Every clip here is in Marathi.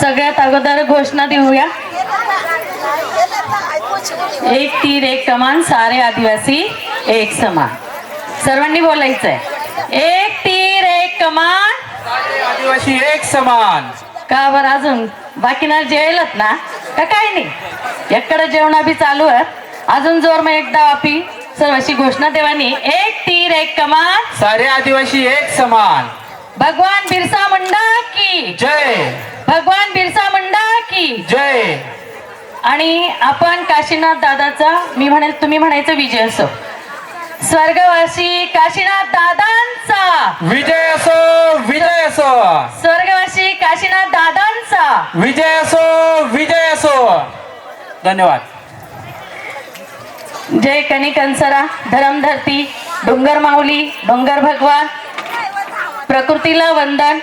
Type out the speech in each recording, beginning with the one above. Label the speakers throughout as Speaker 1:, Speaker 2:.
Speaker 1: सगळ्यात अगोदर घोषणा देऊया। एक तीर एक कमान सारे आदिवासी एक समान। सर्वांनी बोलायचंय, एक तीर एक कमान
Speaker 2: सारे आदिवासी एक समान।
Speaker 1: का बरं अजून बाकीना जेवलत ना का काय नाही? एकडे जेवणा बी चालू आहे अजून जोर में एकदा आपी सर्वांची घोषणा देवानी, एक तीर एक कमान
Speaker 2: सारे आदिवासी एक समान।
Speaker 1: भगवान बिरसा मुंडा की
Speaker 2: जय,
Speaker 1: भगवान बिरसा मुंडा की
Speaker 2: जय।
Speaker 1: आणि आपण काशीनाथ दादाचा मी म्हणेल तुम्ही म्हणायचं विजय असो। स्वर्गवासी काशीनाथ दादांचा
Speaker 2: विजय असो, विजय असो,
Speaker 1: स्वर्गवासी काशीनाथ दादांचा
Speaker 2: विजय असो, विजय असो। धन्यवाद।
Speaker 1: जय कनिकंसरा धरमधरती डोंगर माऊली डोंगर भगवान प्रकृतीला वंदन।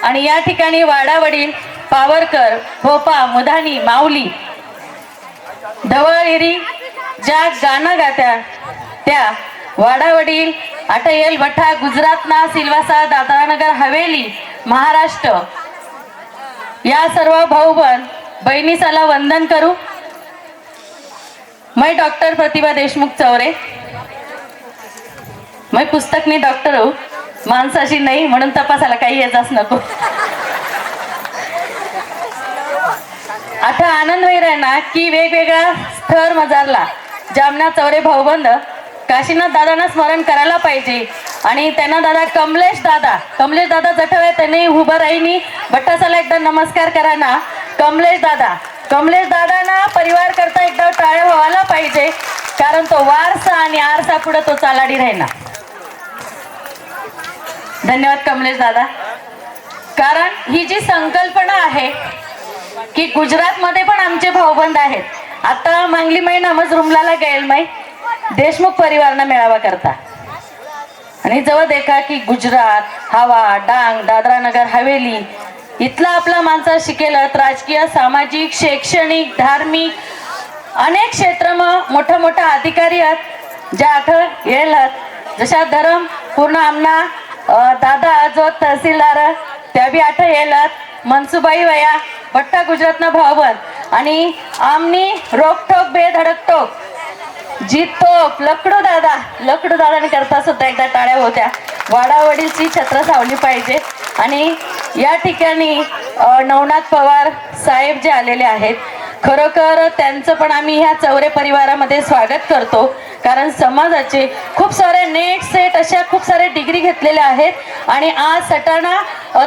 Speaker 1: आणि या ठिकाणी वाडावडील पावरकर भोपा मुधानी माऊली ढवळेरी ज्या गाणं गात्या त्या वाडावडील अटयल वठा गुजरात ना सिल्वासा दादरानगर हवेली महाराष्ट्र या सर्व भाऊ बहिणीसाला वंदन करू। मैं डॉक्टर प्रतिभा देशमुख चौरे, मैं पुस्तकनी डॉक्टर हूँ माणसाशी नाही म्हणून तपासाला काही येतच नको। आता आनंद होईल आहे ना की वेगवेगळ्या स्तर मजारला जामना चौरे भाऊबंद काशीनाथ दादांना स्मरण करायला पाहिजे। आणि त्यांना दादा कमलेश दादा जठवे त्यांनी उभं राहिनी भट्टासाला एकदा नमस्कार करा ना। कमलेश दादांना परिवार करता एकदा टाळ्या व्हायला पाहिजे कारण तो वारसा आणि आरसा पुढे तो चालाडी राहिना। धन्यवाद कमलेश दादा। कारण ही जी संकल्पना आहे की गुजरात मध्ये पण आमचे भाऊबंद आहेत। आता मांगली मै नमज रुमलाला गेल मै देशमुख परिवारना मेळावा करता आणि जवळ देखा की गुजरात हवा डांग दादरा नगर हवेली इथला आपला माणसा शिकेलत राजकीय सामाजिक शैक्षणिक धार्मिक अनेक क्षेत्र मोठा मोठा अधिकारी आहेत ज्या आठ येलत जशा धर्म पूर्ण आमना दादा जो तहसीलदार त्या बी आठ येलत मनसुबाई वया भट्टा गुजरातना भावबंद आणि आमनी रोकटोक बेधडकटोक जीतोप लकडू दादाने करता सुद्धा एकदा टाळ्या होत्या। वाडावडीलची छत्र सावली पाहिजे। आणि या ठिकाणी नवनाथ पवार साहेब जे आलेले आहेत खरोखर त्यांचं पण आम्ही ह्या चौरे परिवारामध्ये स्वागत करतो कारण समाजाचे खूप सारे नेट सेट अशा खूप सारे डिग्री घेतलेल्या आहेत आणि आज सटाणा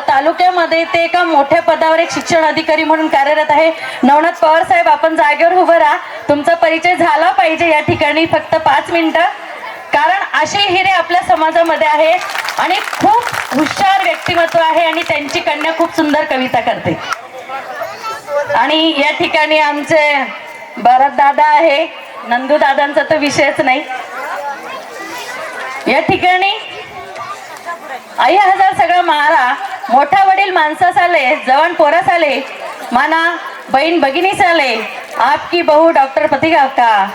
Speaker 1: तालुक्यामध्ये ते एका मोठ्या पदावर एक शिक्षण अधिकारी म्हणून कार्यरत आहे। नवनाथ पवार साहेब आपण जागेवर उभं राहा, तुमचा परिचय झाला पाहिजे या ठिकाणी फक्त 5 मिनिटं कारण असे हिरे आपल्या समाजामध्ये आहेत आणि खूप हुशार व्यक्तिमत्व आहे आणि त्यांची कन्या खूप सुंदर कविता करते। आणि या ठिकाणी आमचे भरत दादा आहे, नंदू दादांचा तर विषयच नाही। या ठिकाणी आई हजार सगळं मारा मोठा वडील माणसास आले जवान पोरास आले माना बहीण भगिनीस आले आपकी बहू डॉक्टर प्रतिभा का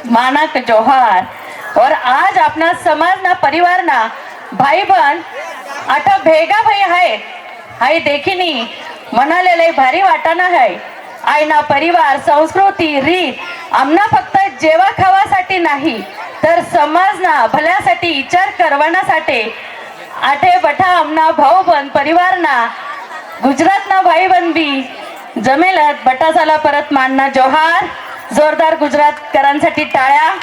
Speaker 1: माना जोहार। और आज अपना समाज ना परिवार ना भाई बहन आठा भेगा भाई है हाई देखिनी मनाले भारी वाटाना है। आईना परिवार संस्कृती रीत आमना फक्त जेवा खावासाठी नाही तर समाजना भल्यासाठी विचार करवानासाठी आठे बठा आमना भाऊ बंद परिवारना गुजरातना भाई बंदी जमेलत बटासाला परत मानना जोहार। जोरदार गुजरातकरांसाठी टाळ्या।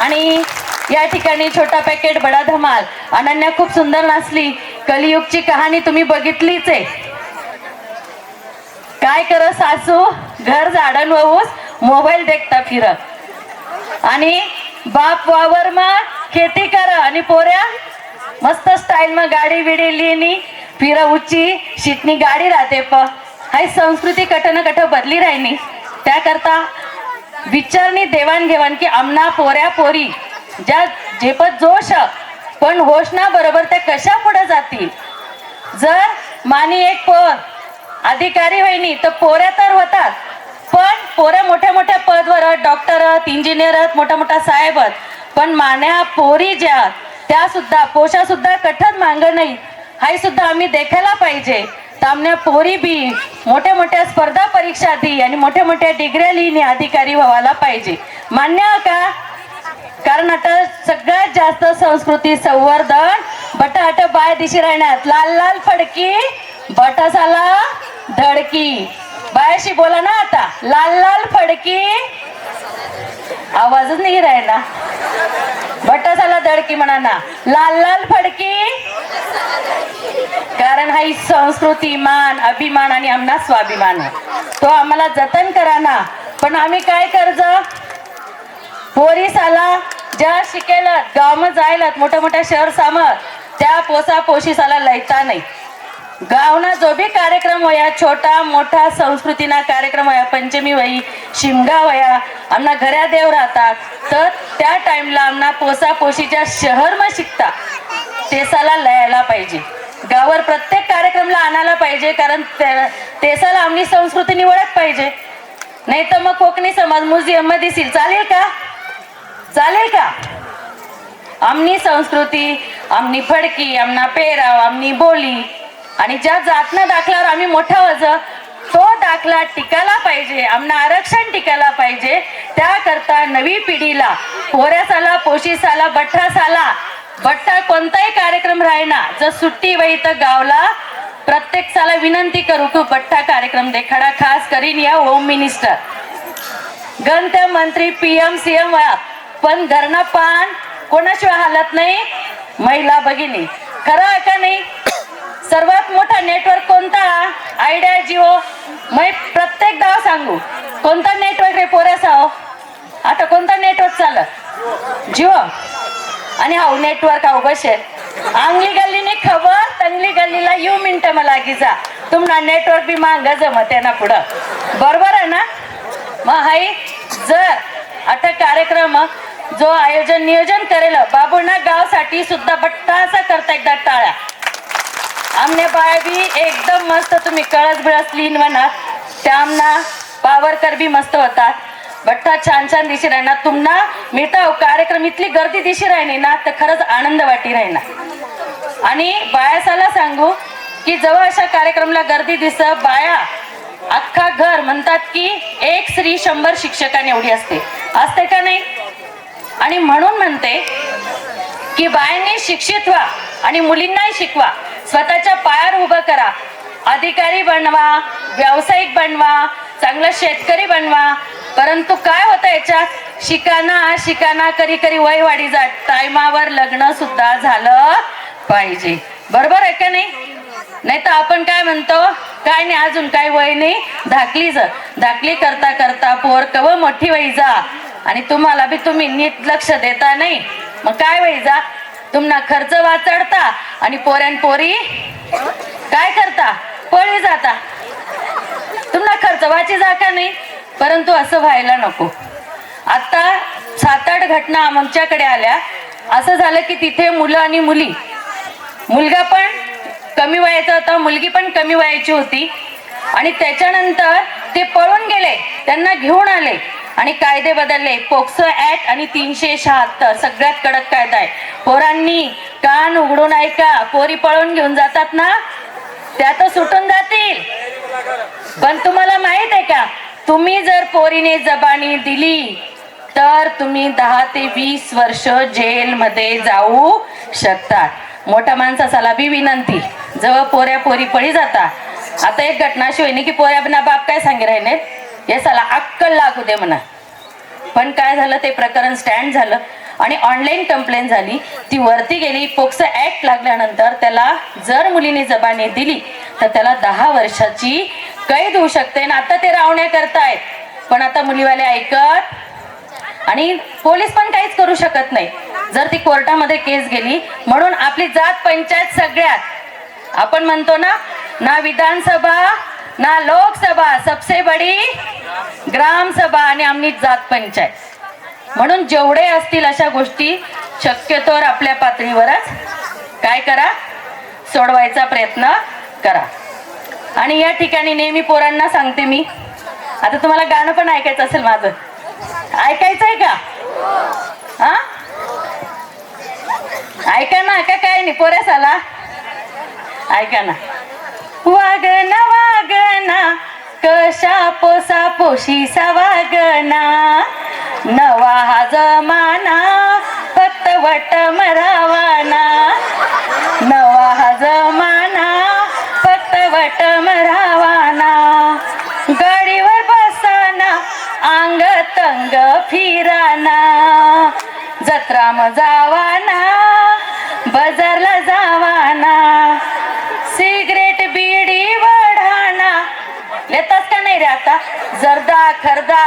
Speaker 1: आणि या ठिकाणी छोटा पॅकेट बडा धमाल अनन्या खूप सुंदर नाचली। कलियुगची कहाणी तुम्ही बघितलीच आहे। काय कर सासू घर झाडण वऊस मोबाईल देखता फिर आणि बाप वावर मग खेती कर आणि पोऱ्या मस्त स्टाईल मग गाडी बिडी लिहिनी फिर उच्ची शिटनी गाडी राहते प हाय संस्कृती कटन कट बदली राहिनी त्याकरता विचारणी देवाणघेवाण की आमना पोऱ्या पोरी ज्या झेपत जोश पण होशना बरोबर त्या कशा पुढे जातील। जर मानी एक पोर अधिकारी होईनी तर पोऱ्या तर होतात पण पोऱ्या मोठ्या मोठ्या पदवर डॉक्टर इंजिनियर मोठा मोठा साहेब पण मान्या पोरी ज्या त्या सुद्धा पोषा सुद्धा कठत मांग नाही हाय सुद्धा आम्ही देखायला पाहिजे। तामण्या पोरी बी मोठ्या मोठ्या स्पर्धा परीक्षा दी आणि मोठ्या मोठ्या डिग्र्या लिहिणे अधिकारी व्हायला पाहिजे. मान्य आहे का? कारण आता सगळ्यात जास्त संस्कृती संवर्धन बटाट बाय दिशी राहण्यात. लाल लाल फडकी बटासाला धडकी. बायाशी बोला ना आता. लाल लाल फडकी आवाजच नाही राहिला. बटासाला धडकी म्हणा ना. लाल लाल फडकी. कारण हा संस्कृती मान अभिमान आणि आमना स्वाभिमान आहे. तो आम्हाला जतन करा ना. पण आम्ही काय कर्ज पोरीसाला ज्या शिकेलत गाव जायलात मोठ्या मोठ्या शहर सामत त्या पोसा पोशीसाला लयता नाही. गावना जो बी कार्यक्रम होया छोटा मोठा संस्कृतीना कार्यक्रम होया पंचमी वही शिमगा वया आमना घऱ्या देव राहतात तर त्या टाइमला आमना पोसा पोशीच्या शहर मा शिकता तेसाला लयायला पाहिजे. गावावर प्रत्येक कार्यक्रमला आणायला पाहिजे. कारण तेसाला आमनी संस्कृतीनी ओळख पाहिजे. नाही तर मग कोकणी समाज म्युझियम मध्ये दिसेल. चालेल का? चालेल का? आमनी संस्कृती आमनी फडकी आमना पेराव आमनी बोली आणि ज्या जातना दाखल्यावर आम्ही मोठा वज तो दाखला टिकायला पाहिजे. आमना आरक्षण टिकायला पाहिजे. त्याकरता नवी पिढीला पोऱ्यासाला पोशीसाला बठ्ठासाला बठ्ठा कोणताही कार्यक्रम राहिना जर सुट्टी वही तर गावला प्रत्येक साला विनंती करू की बठ्ठा कार्यक्रम देखाडा. खास करीन या होम मिनिस्टर गणत्य मंत्री PM CM वया पण घरना पान कोणाशिवाय हालत नाही. महिला भगिनी खरं आहे का नाही? सर्वात मोठा नेटवर्क कोणता? आयडिया जिओ. मैं प्रत्येक गाव सांगू कोणता नेटवर्क रे पोऱ्यासा हो. आता कोणता नेटवर्क चालत? जिओ. आणि हा नेटवर्क हा बसे आंगली गल्लीने खबर तंगली गल्लीला यू मिनट मला लागी जा. तुम्हाला नेटवर्क बी मांगा जमत आहे ना पुढं. बरोबर आहे ना? मग हाई जर आता कार्यक्रम जो आयोजन नियोजन करेल बाबूना गावसाठी सुद्धा बट्टा असा करता एकदा टाळ्या. आमने बाय बी एकदम मस्त तुम्ही कळस बिळस लिहिन म्हणा त्यामना पावरकर बी मस्त होतात. बट्टा छान छान दिशी राहणार तुम्हाला मिळता कार्यक्रम इथली गर्दी दिशी राहिली ना तर खरंच आनंद वाटी राहणार. आणि बायासाला सांगू की जेव्हा अशा कार्यक्रमला गर्दी दिस बाया अख्खा घर म्हणतात की एक स्त्री 100 शिक्षकांनी एवढी असते. असते का नाही? आणि म्हणून म्हणते की बायांनी शिक्षित व्हा आणि मुलींनाही शिकवा. स्वतःच्या पायावर उभं करा. अधिकारी बनवा व्यावसायिक बनवा चांगलं शेतकरी बनवा. परंतु काय होतं याच्यात शिकाना करी करी वय वाढी जात. टायमावर लग्न सुद्धा झालं पाहिजे. बरोबर आहे का नाही? नाही तर आपण काय म्हणतो काय नाही अजून काय वय नाही धाकली करता करता पोर कव मोठी वय जा आणि तुम्हाला बी तुम्ही नीट लक्ष देता नाही. मग काय वय जा तुम्हाला खर्च वाचडता आणि पोऱ्यान पोरी काय करता पळी जाता. तुम्हाला खर्च वाची जा का नाही? परंतु असं व्हायला नको. आता 7-8 घटना आमच्याकडे आल्या. असं झालं की तिथे मुलं आणि मुली मुलगा पण कमी वयाचा होता मुलगी पण कमी वयाची होती आणि त्याच्यानंतर ते पळून गेले. त्यांना घेऊन आले आणि कायदे बदलले. पोक्सो ऍक्ट आणि 376 सगळ्यात कडक कायदा आहे. पोरांनी कान उघडून ऐका. पोरी पळून घेऊन जातात ना त्या तर सुटून जातील. पण तुम्हाला माहित आहे का तुम्ही जर पोरीने जबानी दिली तर तुम्ही 10 ते 20 वर्ष जेल मध्ये जाऊ शकतात. मोठ्या माणसाला बी विनंती जेव्हा पोऱ्या पोरी पळी जाता. आता एक घटना अशी होईनी की पोऱ्या बिना बाप काय सांगे राहिले हे साला अक्कल लागू दे म्हणा. पण काय झालं ते प्रकरण स्टँड झालं आणि ऑनलाईन कंप्लेंट झाली. ती वरती गेली. पोक्सो ऍक्ट लागल्यानंतर त्याला जर मुलीने जबानी दिली तर त्याला 10 वर्षाची कैद होऊ शकते. आणि आता ते रावण्या करतायत. पण आता मुलीवाले ऐकत आणि पोलीस पण काहीच करू शकत नाही जर ती कोर्टामध्ये केस गेली. म्हणून आपली जात पंचायत सगळ्यात आपण म्हणतो ना विधानसभा ना लोकसभा सबसे बडी ग्राम सभा आणि आमनी जात पंचायत. म्हणून जेवढे असतील अशा गोष्टी शक्यतोवर आपल्या पातळीवरच काय करा सोडवायचा प्रयत्न करा. आणि या ठिकाणी नेहमी पोरांना सांगते मी आता तुम्हाला गाणं पण ऐकायचं असेल माझं. ऐकायचंय का? हा ऐका ना का काय नाही पोऱ्यासाला ऐका ना. वागना वागना कशा पोसा पोशीसा वागना नवा हा जमाना फक्त वट मरावाना नवा हा जमाना फक्त वट मरावाना गाडीवर बसाना अंग तंग फिराना जत्रा जावाना बाजारला जावाना सिगरेट बिडी वढाना लेतास का नाही रे आता जर्दा खर्दा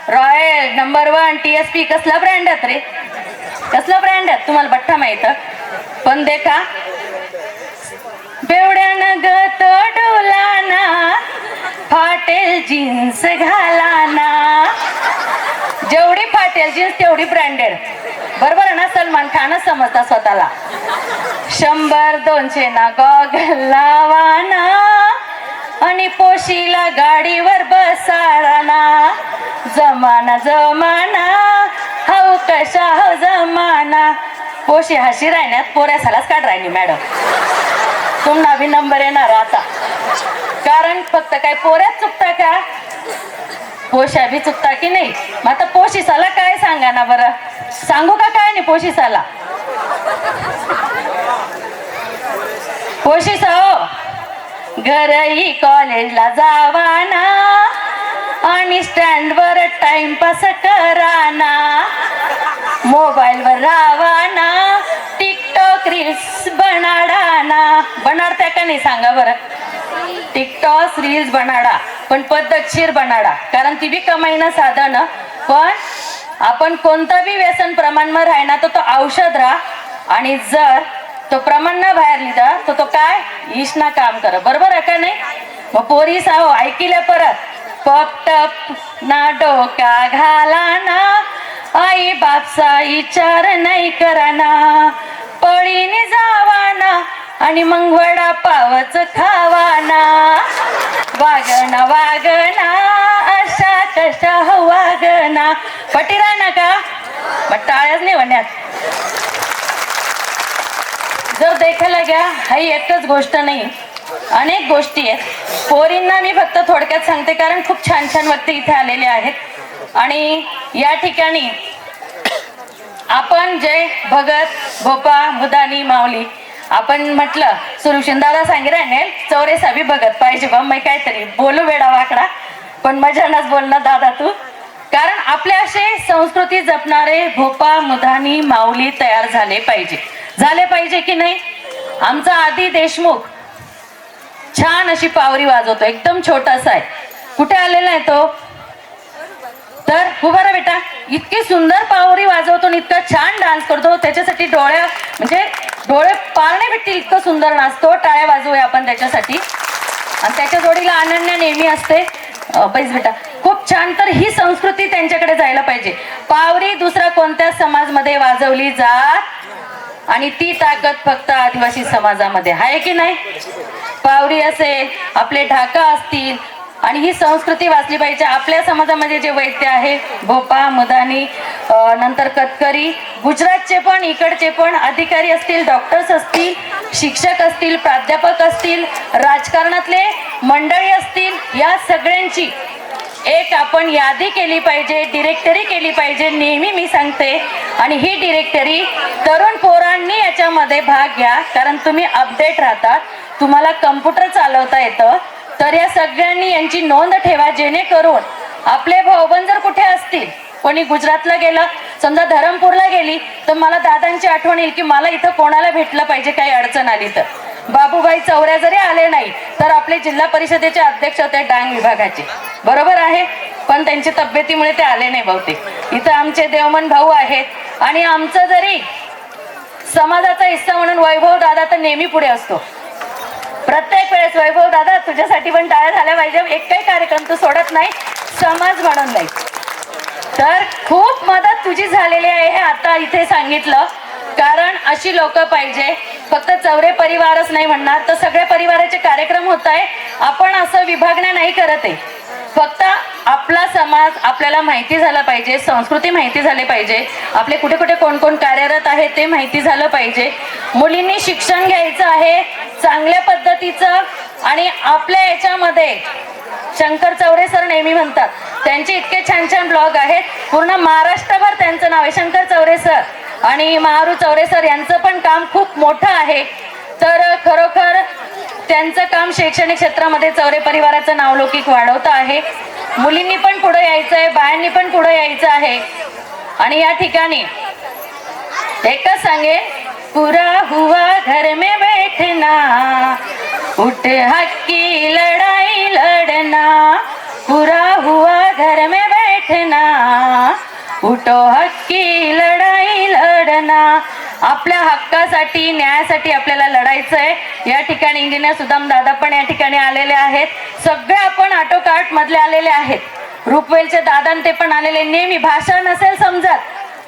Speaker 1: रॉयल नंबर 1 TSP कसला ब्रँड आहेत रे कसला ब्रँड आहे तुम्हाला बठ्ठा माहित पण देखा बेवड्यानं गत डोलाना फाटेल जीन्स घालाना जेवढी फाटेल जीन्स तेवढी ब्रँडेड बरोबर आहे ना सलमान खानच समजता स्वतःला 100-200 ना गॉगल लावाना आणि पोशीला गाडीवर बसाळाना जमाना जमाना हाऊ कशा हो जमाना पोशी हशी राहण्यात पोऱ्यासालाच काढ राहिली मॅडम तुम्हाला बी नंबर येणार आता कारण फक्त काय पोऱ्यात चुकता का पोशा बी चुकता की नाही मग आता पोशीसाला काय सांगा ना बरं सांगू का काय नाही पोशीसाला पोशीसा हो घरही कॉलेजला जावाना आणि स्टँडवर टाइमपास कराना मोबाईलवर रावाना टिकटॉक रील्स बनाडत्या का नाही सांगा बरं टिकटॉक रील्स बनाडा पण पद्धतशीर बनाडा कारण ती बी कमाईनं साधन पण आपण कोणता बी व्यसन प्रमाणમાં राहणार तो औषध राहा आणि जर तो प्रमाण ना बाहेर लिदा तो काय ईशना काम कर बरोबर आहे का नाही मग पोरी साहो ऐकिल्या परत पपटप ना डोका घालाना आई बापचा विचार नाही कराना पळीने जावाना आणि मग वडा पावच खावाना वागना वागना अशा कशा वागना पटी राहना का मग टाळ्याच नाही म्हणण्यात जर देखायला घ्या ही एकच गोष्ट नाही अनेक गोष्टी आहेत पोरींना मी फक्त थोडक्यात सांगते कारण खूप छान छान व्यक्ती इथे आलेले आहेत आणि या ठिकाणी आपण जय भगत भोपा मुदानी माऊली आपण म्हटलं सुरुशिन दादा सांगितलं चौरे साबी भगत पाहिजे बा मी काहीतरी बोलू वेडा वाकडा पण मजानच बोलणं दादा तू कारण आपल्या असे संस्कृती जपणारे भोपा मुदानी माऊली तयार झाले पाहिजे की नाही आमचा आदी देशमुख छान अशी पावरी वाजवतो एकदम छोटासा आहे कुठे आलेला आहे तो तर उभा राहा बेटा इतकी सुंदर पावरी वाजवतो आणि इतका छान डान्स करतो त्याच्यासाठी डोळे पारणे भेटतील इतकं सुंदर नाचतो टाळ्या वाजवूया आपण त्याच्यासाठी आणि त्याच्या जोडीला अनन्या नेहमी असते बैस बेटा खूप छान तर ही संस्कृती त्यांच्याकडे जायला पाहिजे पावरी दुसरा कोणत्या समाजमध्ये वाजवली जात आणि ती ताकद फक्त आदिवासी समाजामध्ये आहे की नाही पावरी असेल आपले ढाका असतील आणि ही संस्कृती वाचली पाहिजे आपल्या समाजामध्ये जे वैद्य आहे भोपा मुदानी नंतर कतकरी गुजरातचे पण इकडचे पण अधिकारी असतील डॉक्टर्स असतील शिक्षक असतील प्राध्यापक असतील राजकारणातले मंडळी असतील या सगळ्यांची एक आपण यादी केली पाहिजे डिरेक्टरी केली पाहिजे नेहमी मी सांगते आणि ही डिरेक्टरी तरुण पोरांनी याच्यामध्ये भाग घ्या कारण तुम्ही अपडेट राहतात तुम्हाला कम्प्युटर चालवता येतं तर या सगळ्यांनी यांची नोंद ठेवा जेणेकरून आपले भाऊबंद जर कुठे असतील कोणी गुजरातला गेलं समजा धरमपूरला गेली तर मला दादांची आठवण येईल की मला इथं कोणाला भेटलं पाहिजे काही अडचण आली तर बाबूबाई चौऱ्या जरी आले नाही तर आपले जिल्हा परिषदेचे अध्यक्ष होते डांग विभागाचे बरोबर आहे पण त्यांच्या तब्येतीमुळे ते आले नाही बहुतेक इथं आमचे देवमन भाऊ आहेत आणि आमचं जरी समाजाचा हिस्सा म्हणून वैभव दादा तर नेहमी पुढे असतो प्रत्येक वेळेस वैभव दादा तुझ्यासाठी पण टाळ्या झाल्या पाहिजे एक काही कार्यक्रम तू सोडत नाही समाज म्हणून नाही तर खूप मदत तुझी झालेली आहे हे आता इथे सांगितलं कारण अशी लोक पाहिजे फक्त चौरे परिवारच नाही म्हणणार तर सगळ्या परिवाराचे कार्यक्रम होत आहे आपण असं विभागण्या नाही करत आहे फक्त आपला समाज आपल्याला माहिती झालं पाहिजे संस्कृती माहिती झाली पाहिजे आपले कुठे कुठे कोण कोण कार्यरत आहे ते माहिती झालं पाहिजे मुलींनी शिक्षण घ्यायचं आहे चांगल्या पद्धतीचं आणि आपल्या याच्यामध्ये शंकर चौरे सर नेहमी म्हणतात त्यांचे इतके छान छान ब्लॉग आहेत, पूर्ण महाराष्ट्रभर त्यांचं नाव आहे शंकर चौरे सर. आणि महारू चौरे सर यांचं पण काम खूप मोठं आहे. तर खरोखर त्यांचं काम शैक्षणिक क्षेत्रामध्ये चौरे परिवाराचं नावलौकिक वाढवतं आहे. मुलींनी पण पुढे यायचं आहे, बायांनी पण पुढे यायचं आहे. आणि या ठिकाणी एकच सांगे, पूरा हुआ घर में बैठना, उठ हक्की लड़ाई लड़ना, पूरा हुआ घर में बैठना, उठो हक्की लढाई लढना. आपल्या हक्कासाठी न्यायासाठी आपल्याला लढायचं आहे. या ठिकाणी इंजिनियर सुदाम दादा पण या ठिकाणी आलेले आहेत. सगळे आपण ऑटोकार्ट मधले आलेले आहेत. रूपवेलचे दादा ते पण आलेले. नेहमी भाषा नसेल समजत,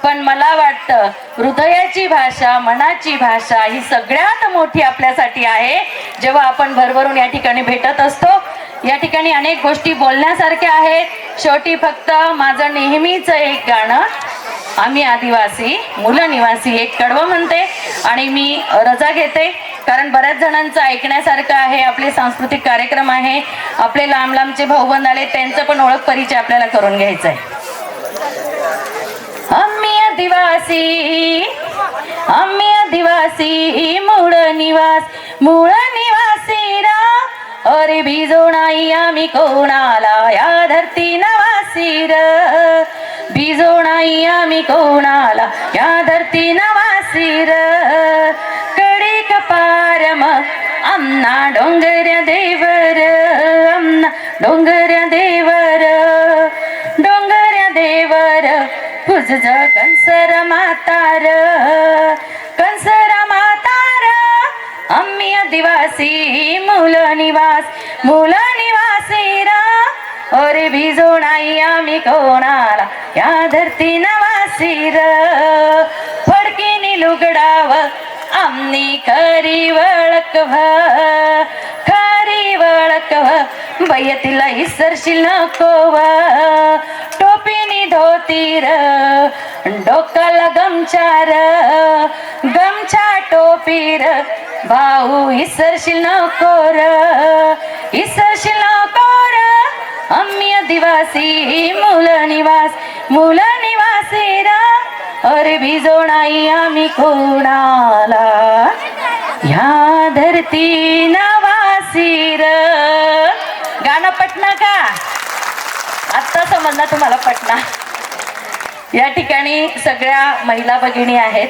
Speaker 1: पण मला वाटतं हृदयाची भाषा, मनाची भाषा ही सगळ्यात मोठी आपल्यासाठी आहे. जेव्हा आपण भरभरून या ठिकाणी भेटत असतो, या ठिकाणी अनेक गोष्टी बोलण्यासारख्या आहेत. शेवटी फक्त माझं नेहमीच एक गाणं, आम्ही आदिवासी मुलं निवासी, एक कडवं म्हणते आणि मी रजा घेते, कारण बऱ्याच जणांचं ऐकण्यासारखं आहे. आपले सांस्कृतिक कार्यक्रम आहे, आपले लांब लांबचे भाऊबंद आले, त्यांचं पण ओळख परिचय आपल्याला करून घ्यायचा आहे. आम्ही आदिवासी मूळ निवासी रा, अरे बिजोणाई आम्ही कोणाला या धरती नवासी र, बिजोणाई आम्ही कोणाला या धरती नवासी र. कडी कपारम आमना डोंगर्या देवर, आमना डोंगर्या देवर, डोंगर्या देवर तुझ कंसर मातार, कंसर मातार. आम्ही आदिवासी मूल निवासी रा, अरे भिजोणाई आम्ही कोणाला या धरती नवासी र. फडकीनी लुगडाव आम्ही खरी वळखव, खरी वळखव, बाई तिला इसरशील नकोव. टोपीनी धोतीर डोकाला गमचार, गमछा टोपीर भाऊ इसरशील नकोर, इसरशील नकोर. आम्ही आदिवासी मूल निवासी रा, अरे भिजोणाई आम्ही कोणाला ह्या धरती नवासी र. गाणं पटना का? आत्ता समजणार तुम्हाला पटना. या ठिकाणी सगळ्या महिला भगिनी आहेत,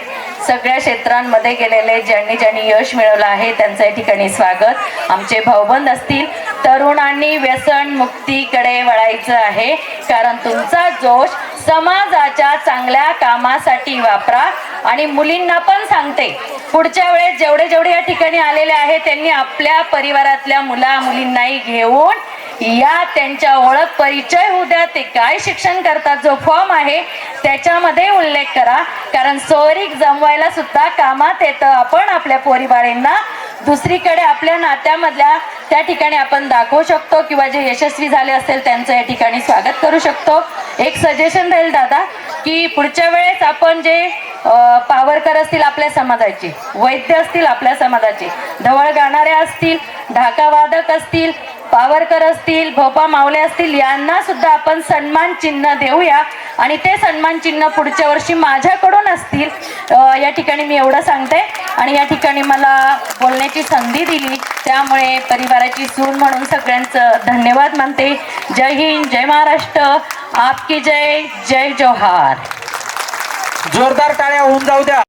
Speaker 1: सगळ्या क्षेत्रांमध्ये गेलेले, ज्यांनी यश मिळवलं आहे त्यांचं या ठिकाणी स्वागत. आमचे भाऊबंद असतील, तरुणांनी व्यसन मुक्तीकडे वळायचं आहे, कारण तुमचा जोश समाजाच्या चांगल्या कामासाठी वापरा. आणि मुलींना पण सांगते, पुढच्या वेळेस जेवढे या ठिकाणी आलेले आहेत त्यांनी आपल्या परिवारातल्या मुला मुलींनाही घेऊन या, त्यांच्या ओळख परिचय होऊ द्या, ते काय शिक्षण करतात, जो फॉर्म आहे त्याच्यामध्ये उल्लेख करा, कारण सोयरीक जमवायला सुद्धा कामात येतं. आपण आपल्या पोरीबाळींना दुसरीकडे आपल्या नात्यामधल्या त्या ठिकाणी आपण दाखवू शकतो, किंवा जे यशस्वी झाले असेल त्यांचं या ठिकाणी स्वागत करू शकतो. एक सजेशन राहील दादा, की पुढच्या वेळेस आपण जे पावरकर असतील आपल्या समाजाचे, वैद्य असतील आपल्या समाजाचे, ढवळ गाणारे असतील, ढाका वादक असतील, पावरकर असतील, भोपा मावले असतील, यांना सुद्धा आपण सन्मान चिन्ह देऊया. आणि ते सन्मान चिन्ह पुढच्या वर्षी माझ्याकडून असतील. या ठिकाणी मी एवढं सांगते. आणि या ठिकाणी मला बोलण्याची संधी दिली, त्यामुळे परिवाराची सून म्हणून सगळ्यांचं धन्यवाद मानते. जय हिंद, जय महाराष्ट्र, आपकी जय, जय जोहार.
Speaker 2: जोरदार टाळ्या होऊन जाऊ द्या.